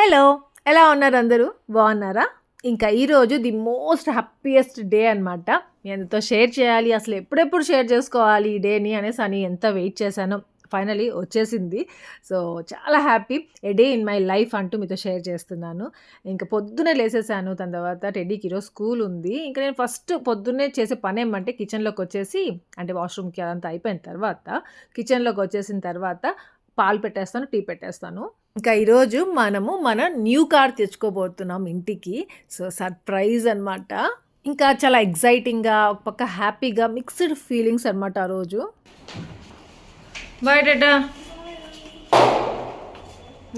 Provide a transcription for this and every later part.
Hello! ఎలా ఉన్నారు అందరూ? బాగున్నారా? ఇంకా ఈరోజు ది మోస్ట్ హ్యాపీయెస్ట్ డే అనమాట. మీ అందరితో షేర్ చేయాలి. అసలు ఎప్పుడెప్పుడు షేర్ చేసుకోవాలి ఈ డేని అనేసని ఎంత వెయిట్ చేశానో. ఫైనల్లీ వచ్చేసింది. సో, చాలా happy. A day in my life అంటూ మీతో షేర్ చేస్తున్నాను. ఇంక పొద్దున్నే లేసేసాను. దాని తర్వాత టెడ్డీకి ఈరోజు స్కూల్ ఉంది. ఇంక నేను ఫస్ట్ పొద్దున్నే చేసే పనేమంటే కిచెన్‌లోకొచ్చేసి అంటే వాష్‌రూమ్‌కి అదంతా అయిపోయిన తర్వాత కిచెన్‌లోకొచ్చేసిన తర్వాత పాలు పెట్టేస్తాను, టీ పెట్టేస్తాను. ఇంకా ఈరోజు మనము మన న్యూ కార్ తెచ్చుకోబోతున్నాం ఇంటికి. సో, సర్ప్రైజ్ అనమాట. ఇంకా చాలా ఎక్సైటింగ్‌గా, ఒక పక్క హ్యాపీగా మిక్స్డ్ ఫీలింగ్స్ అనమాట ఆ రోజు. బాయ్ టాటా.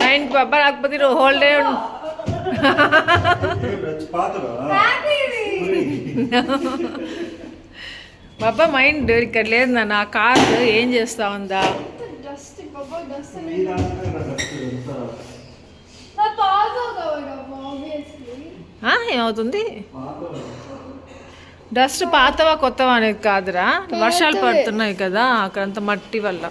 9కి పాపా రాకపోతే హోల్ డే బాబా మైండ్ ఇక్కడ లేదు నా కార్ ఏం చేస్తా ఉందా. ఏమవుతుంది? డస్ట్ పాతవా కొత్తవా అనేది కాదురా, వర్షాలు పడుతున్నాయి కదా అక్కడంత మట్టి వల్ల.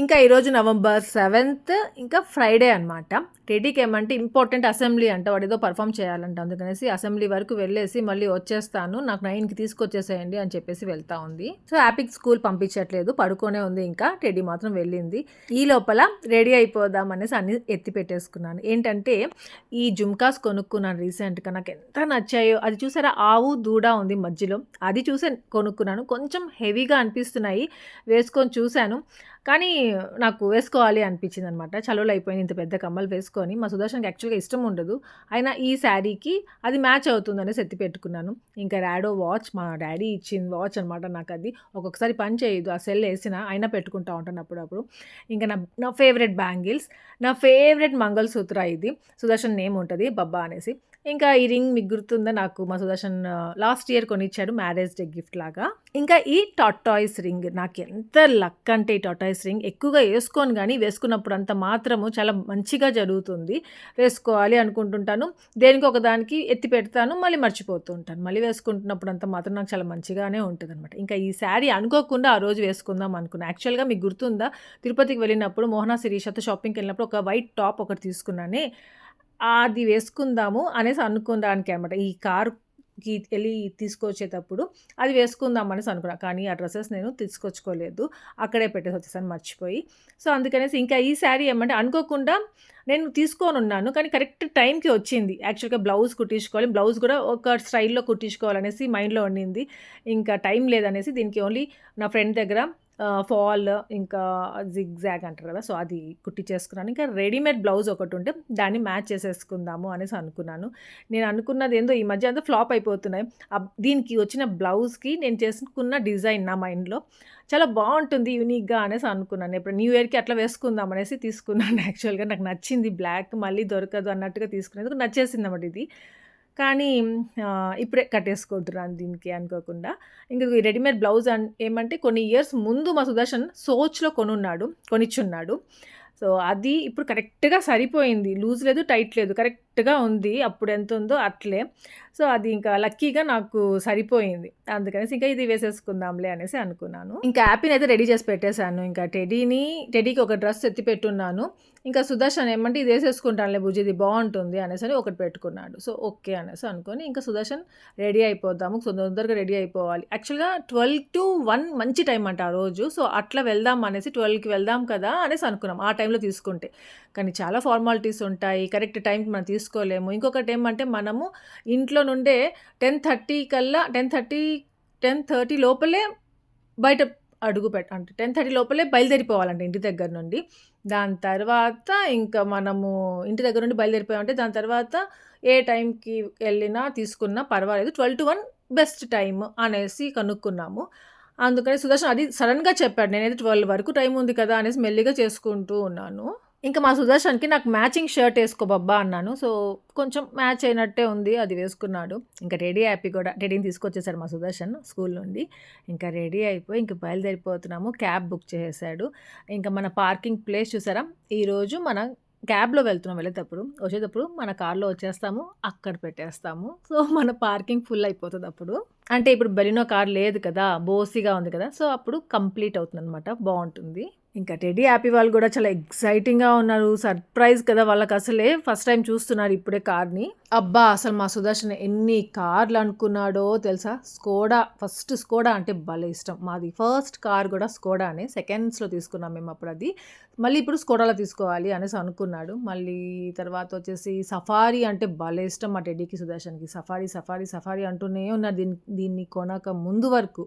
ఇంకా ఈరోజు నవంబర్ 7th ఇంకా ఫ్రైడే అనమాట. టెడ్డీకి ఏమంటే ఇంపార్టెంట్ అసెంబ్లీ అంట, వాడు ఏదో పర్ఫామ్ చేయాలంట. అందుకనేసి అసెంబ్లీ వరకు వెళ్ళేసి మళ్ళీ వచ్చేస్తాను, నాకు 9కి తీసుకొచ్చేసేయండి అని చెప్పేసి వెళ్తా ఉంది. సో హ్యాపీకి స్కూల్ పంపించట్లేదు, పడుకోనే ఉంది. ఇంకా టెడ్డీ మాత్రం వెళ్ళింది. ఈ లోపల రెడీ అయిపోదాం అనేసి అన్ని ఎత్తి పెట్టేసుకున్నాను. ఏంటంటే ఈ జుమ్కాస్ కొనుక్కున్నాను రీసెంట్గా, నాకు ఎంత నచ్చాయో. అది చూసారా, ఆవు దూడ ఉంది మధ్యలో, అది చూసే కొనుక్కున్నాను. కొంచెం హెవీగా అనిపిస్తున్నాయి, వేసుకొని చూశాను కానీ నాకు వేసుకోవాలి అనిపించింది అనమాట. చలువలు అయిపోయింది ఇంత పెద్ద కమ్మలు వేసుకొని. మా సుదర్శన్కి యాక్చువల్గా ఇష్టం ఉండదు, అయినా ఈ శారీకి అది మ్యాచ్ అవుతుందనేసి ఎత్తి పెట్టుకున్నాను. ఇంకా ర్యాడో వాచ్, మా డాడీ ఇచ్చిన వాచ్ అనమాట. నాకు అది ఒక్కొక్కసారి పని చేయదు, ఆ సెల్ వేసినా అయినా పెట్టుకుంటా ఉంటాను అప్పుడప్పుడు. ఇంకా నా ఫేవరెట్ బ్యాంగిల్స్, నా ఫేవరెట్ మంగళసూత్ర, ఇది సుదర్శన్ నేమ్ ఉంటుంది బబ్బా అనేసి. ఇంకా ఈ రింగ్ మీకు గుర్తుందా, నాకు మా సుదర్శన్ లాస్ట్ ఇయర్ కొనిచ్చాడు మ్యారేజ్ డే గిఫ్ట్ లాగా. ఇంకా ఈ టాటాయిస్ రింగ్, నాకు ఎంత లక్ అంటే ఈ టాటాయిస్ రింగ్ ఎక్కువగా వేసుకోను, కానీ వేసుకున్నప్పుడు అంత మాత్రము చాలా మంచిగా జరుగుతుంది. వేసుకోవాలి అనుకుంటుంటాను, దేనికి ఒకదానికి ఎత్తి పెడతాను, మళ్ళీ మర్చిపోతూ ఉంటాను. మళ్ళీ వేసుకుంటున్నప్పుడు అంత మాత్రం నాకు చాలా మంచిగానే ఉంటుంది అనమాట. ఇంకా ఈ శారీ అనుకోకుండా ఆ రోజు వేసుకుందాం అనుకున్నాను. యాక్చువల్గా మీకు గుర్తుందా, తిరుపతికి వెళ్ళినప్పుడు మోహనా శిరీషతో షాపింగ్కి వెళ్ళినప్పుడు ఒక వైట్ టాప్ ఒకటి తీసుకున్నానే, అది వేసుకుందాము అనేసి అనుకోడానికి అనమాట. ఈ కారుకి వెళ్ళి తీసుకొచ్చేటప్పుడు అది వేసుకుందాం అనేసి అనుకున్నా, కానీ ఆ డ్రెస్సెస్ నేను తీసుకొచ్చుకోలేదు, అక్కడే పెట్టేసి వచ్చేసాను మర్చిపోయి. సో అందుకనేసి ఇంకా ఈ శారీ ఏమంటే అనుకోకుండా నేను తీసుకొని ఉన్నాను, కానీ కరెక్ట్ టైంకి వచ్చింది. యాక్చువల్గా బ్లౌజ్ కుట్టించుకోవాలి, బ్లౌజ్ కూడా ఒక స్టైల్లో కుట్టించుకోవాలనేసి మైండ్లో ఉండింది. ఇంకా టైం లేదనేసి దీనికి ఓన్లీ నా ఫ్రెండ్ దగ్గర ఫాల్ ఇంకా జిగ్జాగ్ అంటారు కదా, సో అది కుట్టించేసుకున్నాను. ఇంకా రెడీమేడ్ బ్లౌజ్ ఒకటి ఉంటే దాన్ని మ్యాచ్ చేసేసుకుందాము అనేసి అనుకున్నాను. నేను అనుకున్నది ఏందో ఈ మధ్య అంతా ఫ్లాప్ అయిపోతున్నాయి. దీనికి వచ్చిన బ్లౌజ్కి నేను చేసుకున్న డిజైన్ నా మైండ్లో చాలా బాగుంటుంది యూనిక్గా అనేసి అనుకున్నాను. ఇప్పుడు న్యూ ఇయర్కి అట్లా వేసుకుందాం అనేసి తీసుకున్నాను. యాక్చువల్గా నాకు నచ్చింది, బ్లాక్ మళ్ళీ దొరకదు అన్నట్టుగా తీసుకునేందుకు నచ్చేసింది అన్నమాట ఇది. కానీ ఇప్పుడే కట్టేసుకుంటున్నాను దీనికి అనుకోకుండా. ఇంక ఈ రెడీమేడ్ బ్లౌజ్ ఏమంటే కొన్ని ఇయర్స్ ముందు మా సుదర్శన్ సోచ్‌లో కొనిచ్చున్నాడు. సో అది ఇప్పుడు కరెక్ట్‌గా సరిపోయింది. లూజ్ లేదు, టైట్ లేదు, కరెక్ట్‌గా ఉంది. అప్పుడు ఎంత ఉందో అట్లే. సో అది ఇంకా లక్కీగా నాకు సరిపోయింది. అందుకనేసి ఇంకా ఇది వేసేసుకుందాంలే అనేసి అనుకున్నాను. ఇంకా యాపీని అయితే రెడీ చేసి పెట్టేశాను. ఇంకా టెడ్డీకి ఒక డ్రెస్ ఎత్తి పెట్టున్నాను. ఇంకా సుదర్శన్ ఏమంటే ఇది వేసేసుకుంటానులే బుజ్జి, ఇది బాగుంటుంది అనేసి ఒకటి పెట్టుకున్నాడు. సో ఓకే అనేసి అనుకొని ఇంకా సుదర్శన్ రెడీ అయిపోదాము, తొందరగా రెడీ అయిపోవాలి. యాక్చువల్గా 12 to 1 మంచి టైం అంట ఆ రోజు. సో అట్లా వెళ్దాం అనేసి 12కి వెళ్దాం కదా అనేసి అనుకున్నాం ఆ టైంలో తీసుకుంటే. కానీ చాలా ఫార్మాలిటీస్ ఉంటాయి, కరెక్ట్ టైంకి మనం తీసుకోలేము. ఇంకొకటి ఏమంటే మనము ఇంట్లో నుండే 10:30 కల్లా 10:30 లోపలే బయట అంటే 10:30 లోపలే బయలుదేరిపోవాలంట ఇంటి దగ్గర నుండి. దాని తర్వాత ఇంకా మనము ఇంటి దగ్గర నుండి బయలుదేరిపోయామంటే దాని తర్వాత ఏ టైంకి వెళ్ళినా తీసుకున్నా పర్వాలేదు, 12 to 1 బెస్ట్ టైమ్ అనేసి కనుక్కున్నాము. అందుకని సుదర్శన్ అది సడన్గా చెప్పాడు. నేనైతే 12 వరకు టైం ఉంది కదా అనేసి మెల్లిగా చేసుకుంటూ ఉన్నాను. ఇంకా మా సుదర్శన్‌కి నాకు మ్యాచింగ్ షర్ట్ ఏసుకో బబ్బా అన్నాను. సో కొంచెం మ్యాచ్ అయినట్టే ఉంది, అది వేసుకున్నాడు. ఇంకా రెడీ హ్యాపీ కూడా టెడ్డీని తీసుకొచ్చేసాడు మా సుదర్శన్ స్కూల్ నుండి. ఇంకా రెడీ అయిపోయి ఇంక బయలుదేరిపోతున్నాము. క్యాబ్ బుక్ చేసేసాడు. ఇంకా మన పార్కింగ్ ప్లేస్ చూసారా, ఈరోజు మన క్యాబ్‌లో వెళ్తున్నాం వెళ్ళేటప్పుడు. వచ్చేటప్పుడు మన కార్‌లో వచ్చేస్తాము, అక్కడ పెట్టేస్తాము. సో మన పార్కింగ్ ఫుల్ అయిపోతదప్పుడు. అంటే ఇప్పుడు బెలినో కార్ లేదు కదా! బోసీగా ఉంది కదా! సో, అప్పుడు కంప్లీట్ అవుతుందనమాట. బావుంటుంది. ఇంకా టెడ్డీ హ్యాపీ వాళ్ళు గూడా చాలా ఎక్సైటింగ్‌గా ఉన్నారు. సర్ప్రైజ్ కదా! వాళ్ళకసలే ఫస్ట్ టైమ్ చూస్తున్నారు ఇప్పుడే కార్‌ని. అబ్బా! అసలు మా సుదర్శన్ ఎన్ని కార్‌లనుకున్నాడో తెలుసా? ఫస్ట్ స్కోడా అంటే భలే ఇష్టం. మాది ఫస్ట్ కార్ గూడా స్కోడానే. సెకండ్స్‌లో తీసుకున్నాం మేమప్పుడది. మళ్ళీ ఇప్పుడు స్కోడాలో తీసుకోవాలి అనేసి అనుకున్నాడు. మళ్ళీ తర్వాతొచ్చేసి సఫారీ అంటే భలే ఇష్టం మా టెడ్డీకి, సుదర్శన్‌కి. సఫారీ, సఫారీ, సఫారీ అంటూనే ఉన్నారు దీన్ని కొనక ముందు వరకు.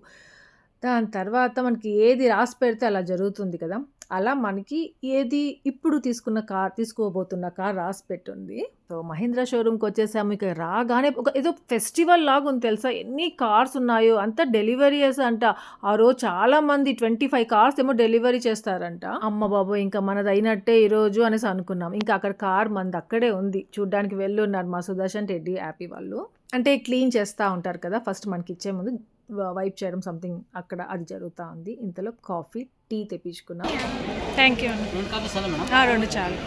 దాని తర్వాత మనకి ఏది రాసి పెడితే అలా జరుగుతుంది కదా! అలా మనకి ఏది ఇప్పుడు తీసుకోబోతున్న కార్ రాసి పెట్టుంది. సో, మహీంద్రా షోరూమ్‌కొచ్చేసాము. ఇక రాగానే ఏదో ఫెస్టివల్ లాగుంది తెలుసా? ఎన్ని కార్స్ ఉన్నాయో అంతా డెలివరీయస్ అంట. ఆ రోజు చాలా మంది 25 కార్స్ ఏమో డెలివరీ చేస్తారంట. అమ్మ బాబోయ్! ఇంకా మనదయినట్టే ఈరోజు అనేసి అనుకున్నాం. ఇంకా అక్కడ కార్ మనదక్కడే ఉంది. చూడ్డానికి వెళ్ళున్నారు మా సుదర్శన్, టెడ్డీ, హ్యాపీ వాళ్ళు. అంటే క్లీన్ చేస్తా ఉంటారు కదా! ఫస్ట్ మనకిచ్చే ముందు వైప్ చేయడం సంథింగ్ అక్కడ అది జరుగుతా ఉంది. ఇంతలో కాఫీ, టీ తెప్పించుకున్నాం. థ్యాంక్ యూ అండి. 2 కాఫీ చాలా మేడం. 2 చాలు.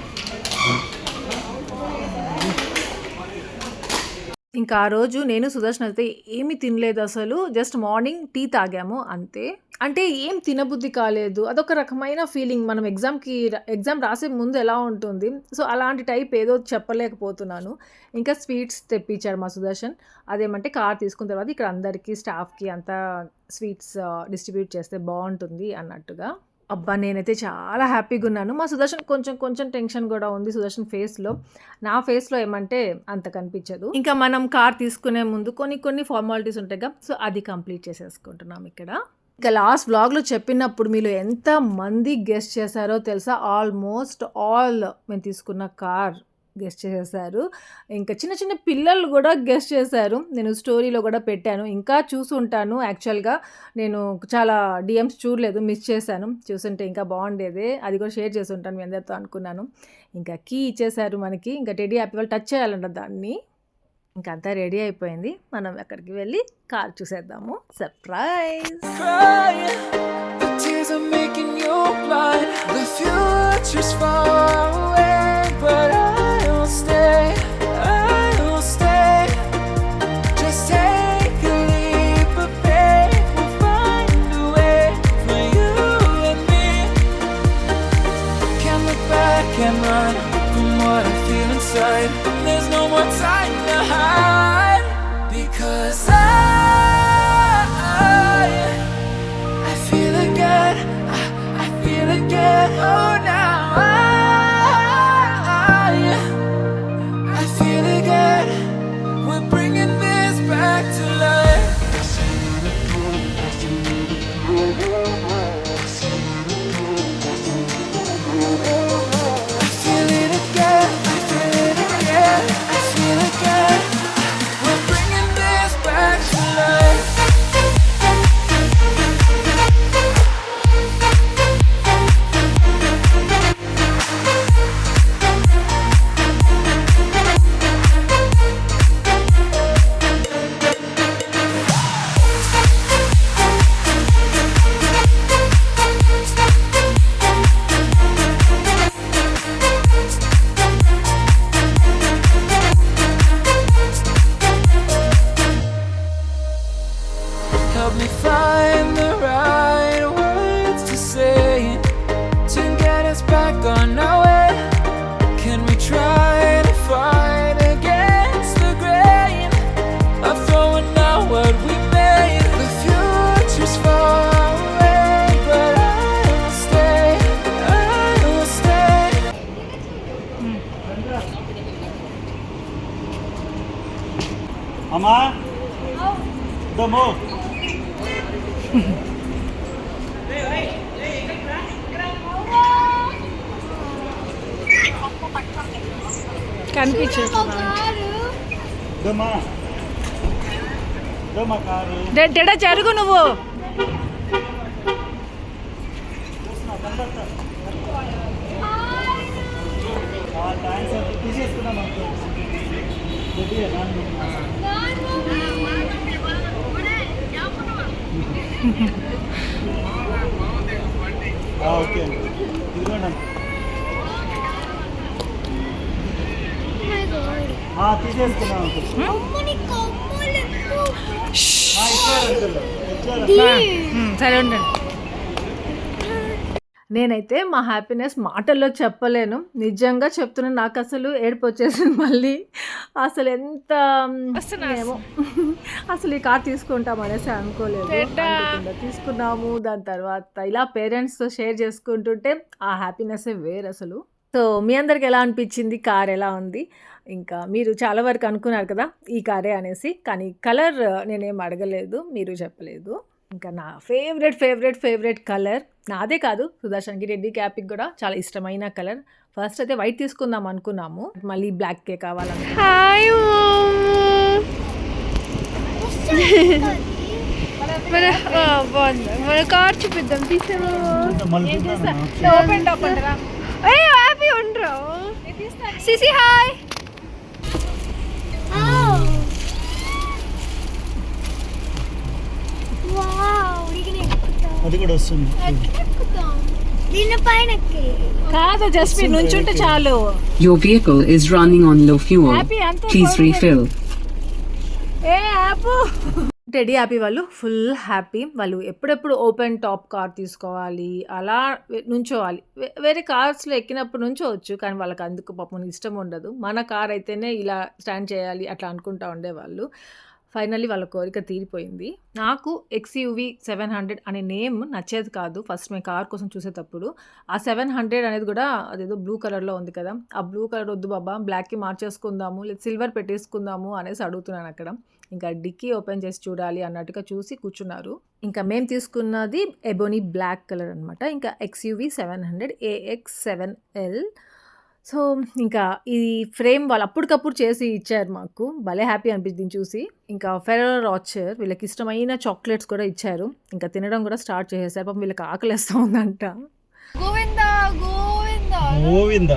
ఇంకా ఆ రోజు నేను, సుదర్శన్ అయితే ఏమి తినలేదసలు. జస్ట్ మార్నింగ్ టీ తాగాము అంతే. అంటే ఏం తినబుద్ధి కాలేదు. అదొక రకమైన ఫీలింగ్. మనం ఎగ్జామ్ రాసే ముందు ఎలా ఉంటుంది. సో, అలాంటి టైప్ ఏదో చెప్పలేకపోతున్నాను. ఇంకా స్వీట్స్ తెప్పించాడు మా సుదర్శన్. అదేమంటే కార్ తీసుకున్న తర్వాత ఇక్కడ అందరికీ స్టాఫ్‌కి అంతా స్వీట్స్ డిస్ట్రిబ్యూట్ చేస్తే బావుంటుంది అన్నట్టుగా. అబ్బా! నేనైతే చాలా హ్యాపీగున్నాను. మా సుదర్శన్ కొంచెం టెన్షన్ గూడా ఉంది సుదర్శన్ ఫేస్‌లో. నా ఫేస్‌లో ఏమంటే అంత కనిపించదు. ఇంకా మనం కార్ తీసుకునే ముందు కొన్ని ఫార్మాలిటీస్ ఉంటాయిగా. సో, అది కంప్లీట్ చేసేసుకుంటున్నాం ఇక్కడ. ఇక లాస్ట్ వ్లాగ్‌లో చెప్పినప్పుడు మీలో ఎంతమంది గెస్ చేశారో తెలుసా? ఆల్మోస్ట్ ఆల్ మేము తీసుకున్న కార్ గెస్ చేసేసారు. ఇంకా చిన్న పిల్లలు గూడా గెస్ చేశారు. నేను స్టోరీలో గూడా పెట్టాను. ఇంకా చూసుంటాను యాక్చువల్‌గా. నేను చాలా డీఎమ్స్ చూడలేదు. మిస్ చేశాను. చూసుంటే ఇంకా బాగుండేదే. అది కూడా షేర్ చేసుంటాను మీ అందరితో అనుకున్నాను. ఇంకా కీ ఇచ్చేశారు మనకి. ఇంకా టెడ్డీ హ్యాపీ వాళ్ళు టచ్ చేయాలంట దాన్ని. ఇంక అంతా రెడీ అయిపోయింది. మనం అక్కడికి వెళ్ళి కార్ చూసేద్దాము. Surprise! Can run from what I feel inside. There's no more time to hide because I feel again. I feel again. Oh, now I feel again. We're bringing this back to life. Help me find the right words to say to get us back on our way. Can we try to fight against the grain of throwing out what we made? The future's far away, but I will stay. Amma? Domo. కనిపించట్లేదు. దోమ car. డెడ జరుగు నువ్వు. తీసేసుకున్నాం అనుకో. Okay అండి ఇదిగోండి తీసేసుకున్నాం అనుకో. సరే ఉండండి. నేనైతే మా హ్యాపీనెస్ మాటల్లో చెప్పలేను. నిజంగా చెప్తున్నాను. నాకు అసలు ఏడుపు వచ్చేసింది మళ్ళీ. అసలు ఎంత ఏమో అసలు ఈ కార్ తీసుకుంటాం అనేసి అనుకోలేదు. అనుకోకుండా తీసుకున్నాము. దాని తర్వాత ఇలా పేరెంట్స్తో షేర్ చేసుకుంటుంటే ఆ హ్యాపీనెస్సే వేరు అసలు. సో మీ అందరికి ఎలా అనిపించింది? కార్ ఎలా ఉంది? ఇంకా మీరు చాలా వరకు అనుకున్నారు కదా ఈ కారే అనేసి. కానీ కలర్ నేనేం అడగలేదు, మీరు చెప్పలేదు. ఇంకా నా ఫేవరెట్ కలర్ నాదే కాదు, సుదర్శన్కి, రెడ్డి క్యాప్కి కూడా చాలా ఇష్టమైన కలర్. ఫస్ట్ అయితే వైట్ తీసుకుందాం అనుకున్నాము, మళ్ళీ బ్లాక్కే కావాలని. హాయ్ బాగుంది. మన కార్ చూపిద్దాం. తీసాము. ఓపెన్ టాప్ అంటారా? హ్యాపీ ఉండరు. CC hi. అది కూడా వస్తుంది. కాదు, జస్ట్ మీరు నుంచుంటే చాలు. Your vehicle is running on low fuel. Please refill. Teddy happy వాళ్ళు ఫుల్ హ్యాపీ. వాళ్ళు ఎప్పుడెప్పుడు ఓపెన్ టాప్ కార్ తీసుకోవాలి, అలా నుంచోవాలి. వేరే కార్స్లో ఎక్కినప్పుడు నుంచోవచ్చు, కానీ వాళ్ళకి అందుకు పాపం ఇష్టం ఉండదు. మన కార్ అయితేనే ఇలా స్టాండ్ చేయాలి అట్లా అనుకుంటా ఉండేవాళ్ళు. ఫైనల్లీ వాళ్ళ కోరిక తీరిపోయింది. నాకు XUV 700 అనే నేమ్ నచ్చేది కాదు ఫస్ట్ మేము కార్ కోసం చూసేటప్పుడు. ఆ 700 అనేది కూడా అదేదో బ్లూ కలర్లో ఉంది కదా, ఆ బ్లూ కలర్ వద్దు బాబా, బ్లాక్కి మార్చేసుకుందాము, లేదా సిల్వర్ పెట్టేసుకుందాము అనేసి అడుగుతున్నాను అక్కడ. ఇంకా డిక్కీ ఓపెన్ చేసి చూడాలి అన్నట్టుగా చూసి కూర్చున్నారు. ఇంకా మేము తీసుకున్నది ఎబోనీ బ్లాక్ కలర్ అనమాట. ఇంకా XUV 700 AX7L. సో ఇంకా ఈ ఫ్రేమ్ వాళ్ళు అప్పటికప్పుడు చేసి ఇచ్చారు మాకు. భలే హ్యాపీ అనిపించింది చూసి. ఇంకా ఫెరరో రాచర్ వీళ్ళకి ఇష్టమైన చాక్లెట్స్ కూడా ఇచ్చారు. ఇంకా తినడం కూడా స్టార్ట్ చేసేసారు. పాపం వీళ్ళకి ఆకలిస్తూ ఉందంట. గోవిందా గోవిందా. గోవింద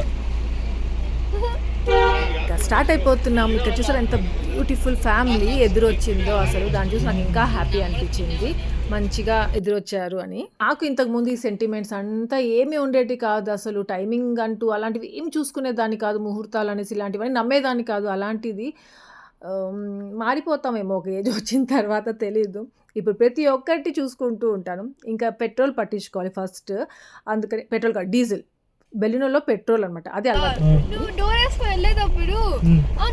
ఇంకా స్టార్ట్ అయిపోతున్నాము. ఇక్కడ చూసారు ఎంత బ్యూటిఫుల్ ఫ్యామిలీ ఎదురొచ్చిందో అసలు. దాన్ని చూసి నాకు ఇంకా హ్యాపీ అనిపించింది, మంచిగా ఎదురొచ్చారు అని. నాకు ఇంతకుముందు ఈ సెంటిమెంట్స్ అంతా ఏమీ ఉండేటి కాదు అసలు. టైమింగ్ అంటూ అలాంటివి ఏమి చూసుకునేదాన్ని కాదు, ముహూర్తాలు అనేసి ఇలాంటివన్నీ నమ్మేదాన్ని కాదు. అలాంటిది మారిపోతామేమో ఒక ఏజ్ వచ్చిన తర్వాత, తెలీదు. ఇప్పుడు ప్రతి ఒక్కటి చూసుకుంటూ ఉంటాను. ఇంకా పెట్రోల్ పట్టించుకోవాలి ఫస్ట్, అందుకని పెట్రోల్ కాదు డీజిల్. బెలినోలో పెట్రోల్ అనమాట, అది అలవాటు. నువ్వు డోర్ వేసుకొని వెళ్ళేటప్పుడు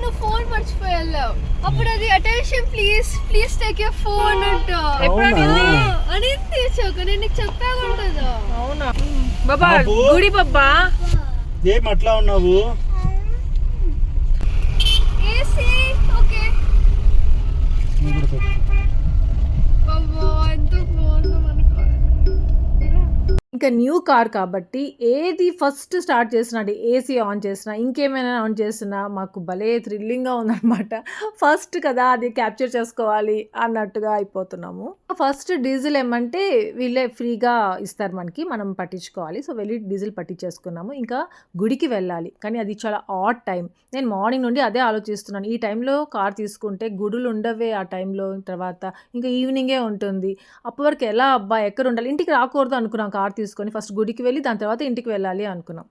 నువ్వు ఫోన్ మర్చిపోయి వెళ్ళావు. అప్పుడు అది attention please take your phone అంట అనింది. నేను నీకు చెప్పాకుంటుందా? అవునా బాబా? గుడి బాబా ఏం అట్లా ఉన్నావు? ఏసీ ఓకే బాబా, ఎంత బాగుందో అనుకో. ఇంకా న్యూ కార్ కాబట్టి ఏది ఫస్ట్ స్టార్ట్ చేసినా, ఏసీ ఆన్ చేసినా, ఇంకేమైనా ఆన్ చేసినా మాకు భలే థ్రిల్లింగ్గా ఉందన్నమాట. ఫస్ట్ కదా, అది క్యాప్చర్ చేసుకోవాలి అన్నట్టుగా అయిపోతున్నాము. ఫస్ట్ డీజిల్ ఏమంటే వీళ్ళే ఫ్రీగా ఇస్తారు మనకి, మనం పట్టించుకోవాలి. సో వెళ్ళి డీజిల్ పట్టించేసుకున్నాము. ఇంకా గుడికి వెళ్ళాలి, కానీ అది చాలా ఆడ్ టైం. నేను మార్నింగ్ నుండి అదే ఆలోచిస్తున్నాను. ఈ టైంలో కార్ తీసుకుంటే గుడులు ఉండవే ఆ టైంలో, తర్వాత ఇంకా ఈవినింగే ఉంటుంది. అప్పటి వరకు ఎలా అబ్బా ఎక్కడ ఉండాలి, ఇంటికి రాకూడదు అనుకున్నాం కార్ తీసుకొని. ఫస్ట్ గుడికి వెళ్ళి దాని తర్వాత ఇంటికి వెళ్ళాలి అనుకున్నాం.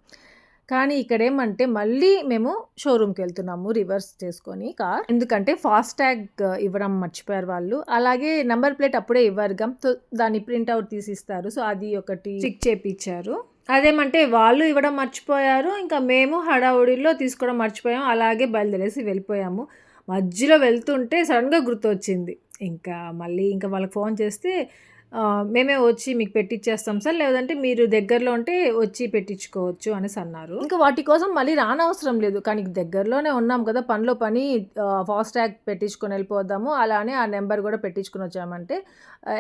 కానీ ఇక్కడ ఏమంటే మళ్ళీ మేము షోరూమ్కి వెళ్తున్నాము రివర్స్ చేసుకొని కార్. ఎందుకంటే ఫాస్ట్ ట్యాగ్ ఇవ్వడం మర్చిపోయారు వాళ్ళు. అలాగే నెంబర్ ప్లేట్ అప్పుడే ఇవ్వరుగా, సో దాన్ని ప్రింట్అవుట్ తీసి ఇస్తారు. సో అది ఒకటి స్టిక్ చేపించారు. అదేమంటే వాళ్ళు ఇవ్వడం మర్చిపోయారు, ఇంకా మేము హడావుడిలో తీసుకోవడం మర్చిపోయాము. అలాగే బయలుదేరేసి వెళ్ళిపోయాము. మధ్యలో వెళ్తుంటే సడన్గా గుర్తొచ్చింది. ఇంకా మళ్ళీ ఇంకా వాళ్ళకి ఫోన్ చేస్తే మేమే వచ్చి మీకు పెట్టిచ్చేస్తాం సార్, లేదంటే మీరు దగ్గరలో ఉంటే వచ్చి పెట్టించుకోవచ్చు అనేసి అన్నారు. ఇంకా వాటి కోసం మళ్ళీ రానవసరం లేదు, కానీ దగ్గరలోనే ఉన్నాం కదా, పనిలో పని ఫాస్ట్ ట్యాగ్ పెట్టించుకొని వెళ్ళిపోదాము. అలానే ఆ నెంబర్ కూడా పెట్టించుకొని వచ్చామంటే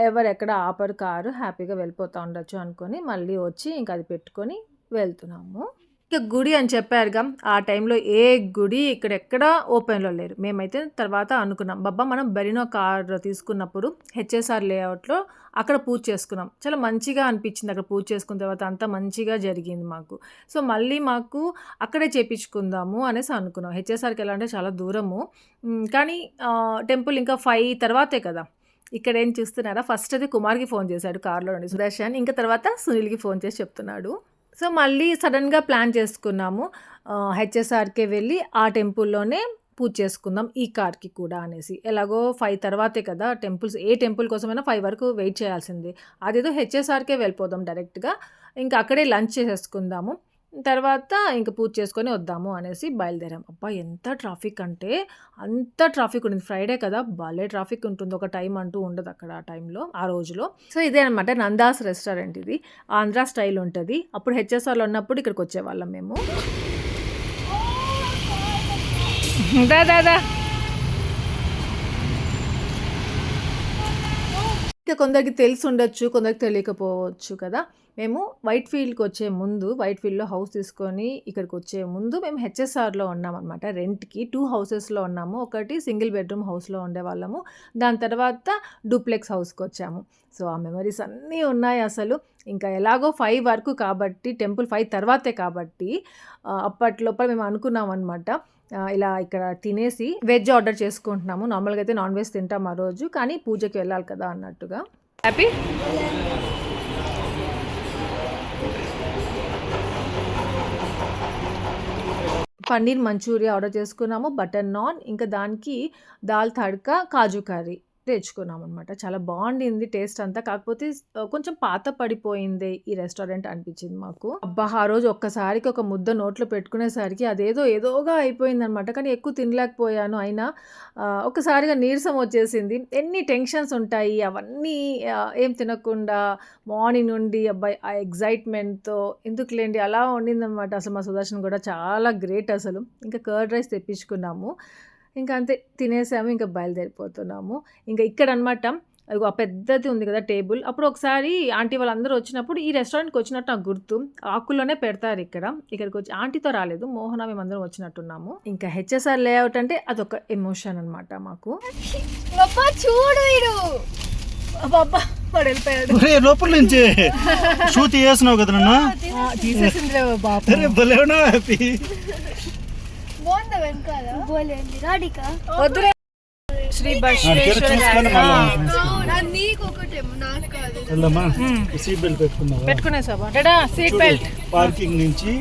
ఎవరెక్కడ ఆపరు, కారు హ్యాపీగా వెళ్ళిపోతూ ఉండొచ్చు అనుకొని మళ్ళీ వచ్చి ఇంకా అది పెట్టుకొని వెళ్తున్నాము. ఇక గుడి అని చెప్పారుగా, ఆ టైంలో ఏ గుడి ఇక్కడెక్కడ ఓపెన్లో లేరు. మేమైతే తర్వాత అనుకున్నాం, బాబా మనం బెలినో కార్ తీసుకున్నప్పుడు HSR లేఅవుట్లో అక్కడ పూజ చేసుకున్నాం. చాలా మంచిగా అనిపించింది అక్కడ పూజ చేసుకున్న తర్వాత, అంతా మంచిగా జరిగింది మాకు. సో మళ్ళీ మాకు అక్కడే చేయించుకుందాము అనేసి అనుకున్నాం. HSRకి ఎలా అంటే చాలా దూరము, కానీ టెంపుల్ ఇంకా 5 తర్వాతే కదా. ఇక్కడ ఏం చూస్తున్నారా, ఫస్ట్ అయితే కుమార్కి ఫోన్ చేశాడు కార్లో నుండి సుదర్శన్, ఇంకా తర్వాత సునీల్కి ఫోన్ చేసి చెప్తున్నాడు. సో మళ్ళీ సడన్గా ప్లాన్ చేసుకున్నాము HSRకే వెళ్ళి ఆ టెంపుల్లోనే పూజ చేసుకుందాం ఈ కార్కి కూడా అనేసి. ఎలాగో 5 తర్వాతే కదా టెంపుల్స్, ఏ టెంపుల్ కోసమైనా 5 వరకు వెయిట్ చేయాల్సింది. అదేదో హెచ్ఎస్ఆర్కే వెళ్ళిపోదాం డైరెక్ట్గా, ఇంకా అక్కడే లంచ్ చేసేసుకుందాము, తర్వాత ఇంక పూజ చేసుకొని వద్దాము అనేసి బయలుదేరాం. అబ్బా ఎంత ట్రాఫిక్ అంటే అంత ట్రాఫిక్ ఉంటుంది. ఫ్రైడే కదా, భలే ట్రాఫిక్ ఉంటుంది. ఒక టైం అంటూ ఉండదు అక్కడ ఆ టైంలో, ఆ రోజులో. సో ఇదే అనమాట నందాస్ రెస్టారెంట్. ఇది ఆంధ్ర స్టైల్ ఉంటుంది. అప్పుడు హెచ్ఎస్ఆర్లో ఉన్నప్పుడు ఇక్కడికి వచ్చేవాళ్ళం మేము. దాదా ఇంకా కొందరికి తెలిసి ఉండొచ్చు, కొందరికి తెలియకపోవచ్చు కదా. మేము వైట్ ఫీల్డ్కి వచ్చే ముందు, వైట్ ఫీల్డ్లో హౌస్ తీసుకొని ఇక్కడికి వచ్చే ముందు మేము హెచ్ఎస్ఆర్లో ఉన్నామన్నమాట. రెంట్కి 2 హౌసెస్లో ఉన్నాము. ఒకటి సింగిల్ బెడ్రూమ్ హౌస్లో ఉండేవాళ్ళము, దాని తర్వాత డూప్లెక్స్ హౌస్కి వచ్చాము. సో ఆ మెమరీస్ అన్నీ ఉన్నాయి అసలు. ఇంకా ఎలాగో 5 వరకు కాబట్టి, టెంపుల్ 5 తర్వాతే కాబట్టి అప్పట్లోపల మేము అనుకున్నాం అనమాట, ఇలా ఇక్కడ తినేసి వెజ్ ఆర్డర్ చేసుకుంటున్నాము. నార్మల్గా అయితే నాన్ వెజ్ తింటాం ఆ రోజు, కానీ పూజకి వెళ్ళాలి కదా అన్నట్టుగా. హ్యాపీ పన్నీర్ మంచూరియా ఆర్డర్ చేసుకున్నాము, బటర్ నాన్, ఇంకా దానికి దాల్ తడ్కా, కాజు కర్రీ తెచ్చుకున్నాం అనమాట. చాలా బాగుండింది టేస్ట్ అంతా. కాకపోతే కొంచెం పాత పడిపోయింది ఈ రెస్టారెంట్ అనిపించింది మాకు. అబ్బా ఆ రోజు ఒక్కసారికి ఒక ముద్ద నోట్లో పెట్టుకునేసరికి ఏదోగా అయిపోయింది అనమాట. కానీ ఎక్కువ తినలేకపోయాను. అయినా ఒకసారిగా నీరసం వచ్చేసింది. ఎన్ని టెన్షన్స్ ఉంటాయి, అవన్నీ ఏం తినకుండా మార్నింగ్ నుండి అబ్బాయి ఆ ఎగ్జైట్మెంట్తో ఎందుకులేండి అలా ఉండిందనమాట. అసలు మా సుదర్శన్ కూడా చాలా గ్రేట్ అసలు. ఇంకా కర్డ్ రైస్ తెప్పించుకున్నాము, ఇంకా అంతే తినేసాము, ఇంకా బయలుదేరిపోతున్నాము. ఇంకా ఇక్కడ అనమాట ఆ పెద్దది ఉంది కదా టేబుల్. అప్పుడు ఒకసారి ఆంటీ వాళ్ళందరూ వచ్చినప్పుడు ఈ రెస్టారెంట్కి వచ్చినట్టు నాకు గుర్తు. ఆకుల్లోనే పెడతారు ఇక్కడికి వచ్చి. ఆంటీతో రాలేదు, మోహన మేమందరం వచ్చినట్టున్నాము. ఇంకా హెచ్ఎస్ఆర్ లేఅవుట్ అంటే అదొక ఎమోషన్ అనమాట మాకు. చూడు వీడు బాబా వాడు వెళ్ళిపోయాడు. లోపల నుంచి షూ తీసేసినావు కదా నన్ను, తీసేసింది బాబా. హ్యాపీ బాగుందా వెనకాల? రాడికా వద్దురే శ్రీ నీకు ఒకటేమో, నాకు కాదు. వెళ్ళమ్మా, సీట్ బెల్ట్ పెట్టుకున్నావా? పెట్టుకునేసా సీట్ బెల్ట్. పార్కింగ్ నుంచి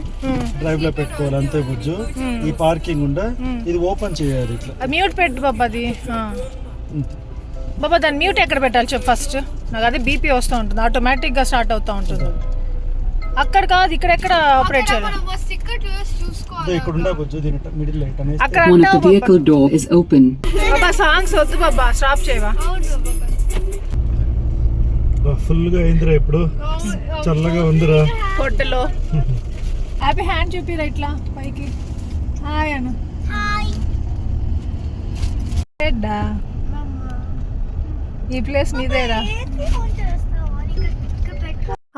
డ్రైవ్ లో పెట్టుకోవాలి అంతే బుజ్జు. ఈ పార్కింగ్ ఉండ ఇది ఓపెన్ చేయాలి ఇట్లా. మ్యూట్ పెట్టు బాబా అది. బాబా దాన్ని మ్యూట్ ఎక్కడ పెట్టాలి చెప్పు ఫస్ట్. నాకు అదే బీపీ వస్తూ ఉంటుంది, ఆటోమేటిక్గా స్టార్ట్ అవుతూ ఉంటుంది. అక్కడ కాదు, ఇక్కడ ఆపరేట్ చేయాలి. ఇక్కడ ఉండా బుజ్జు, దీని మిడిల్ లైట్ అనేది. అక్కడ One of the vehicle door is open. Baba songs వద్దు బాబా, స్టాప్ చేయవా. ఫుల్ గా అయిందిరా, ఇప్పుడు చల్లగా ఉందిరా పొట్టలో. హ్యాపీ హ్యాండ్ చూపిరా ఇట్లా పైకి. హాయ్ అను. ఈ ప్లేస్ నీదేరా.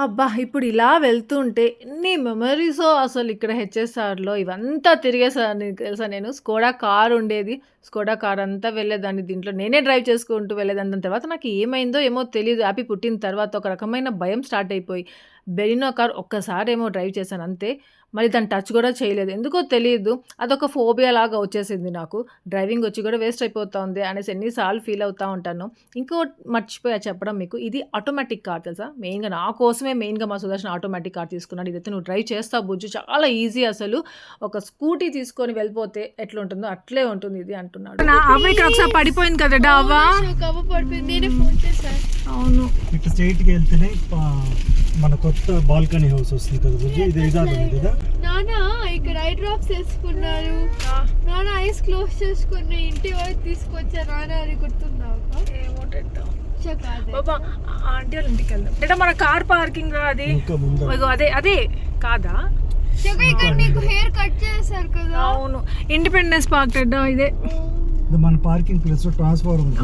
అబ్బా ఇప్పుడు ఇలా వెళ్తుంటే ఎన్ని మెమరీసో అసలు. ఇక్కడ హెచ్ఎస్ఆర్లో ఇవంతా తిరిగేసాను తెలుసా. నేను స్కోడా కార్ ఉండేది, స్కోడా కార్ అంతా వెళ్ళేదాన్ని, దీంట్లో నేనే డ్రైవ్ చేసుకుంటూ వెళ్ళేదాన్ని. దాని తర్వాత నాకు ఏమైందో ఏమో తెలియదు, హ్యాపీ పుట్టిన తర్వాత ఒక రకమైన భయం స్టార్ట్ అయిపోయి బెలినో కార్ ఒక్కసారి ఏమో డ్రైవ్ చేశాను అంతే. మళ్ళీ దాన్ని టచ్ కూడా చేయలేదు, ఎందుకో తెలియదు. అదొక ఫోబియా లాగా వచ్చేసింది నాకు. డ్రైవింగ్ వచ్చి కూడా వేస్ట్ అయిపోతా ఉంది అనేసి ఎన్నిసార్లు ఫీల్ అవుతూ ఉంటాను. ఇంకో మర్చిపోయా చెప్పడం మీకు, ఇది ఆటోమేటిక్ కార్ తెలుసా. మెయిన్గా నా కోసమే మా సుదర్శన్ ఆటోమేటిక్ కార్ తీసుకున్నాడు. ఇదైతే నువ్వు డ్రైవ్ చేస్తావు బుజ్జు, చాలా ఈజీ అసలు. ఒక స్కూటీ తీసుకొని వెళ్ళిపోతే ఎట్లా ఉంటుందో అట్లే ఉంటుంది ఇది అంటున్నాడు. ఇక్కడ ఒకసారి పడిపోయింది కదా డాబా, నేనే ఫోన్ చేశాను. అవును ఇట్లా స్ట్రైట్ కి వెళ్తేనే మన కొత్త బాల్కనీ హౌస్ వస్తుంది కదా బుజ్జి. ఇది ఇదాలి కదా నానా. ఇక్కడ ఐ డ్రాప్స్ వేసుకున్నారు నానా, ఐస్ క్లోజ్ చేసుకుని ఇంటి వరకు తీసుకొచ్చా నానా, అది గుర్తున్నావు? బాబా ఆంటీ వాళ్ళ ఇంటికి వెళ్దాం. అంటే మన కార్ పార్కింగ్ అది అదే కాదా? ఇక్కడ నీకు హెయిర్ కట్ చేశారు కదా. అవును, ఇండిపెండెన్స్ పార్క్ ఇదే మన పార్కింగ్ ప్లేస్ లో ట్రాన్స్ఫార్మర్ ఉంది.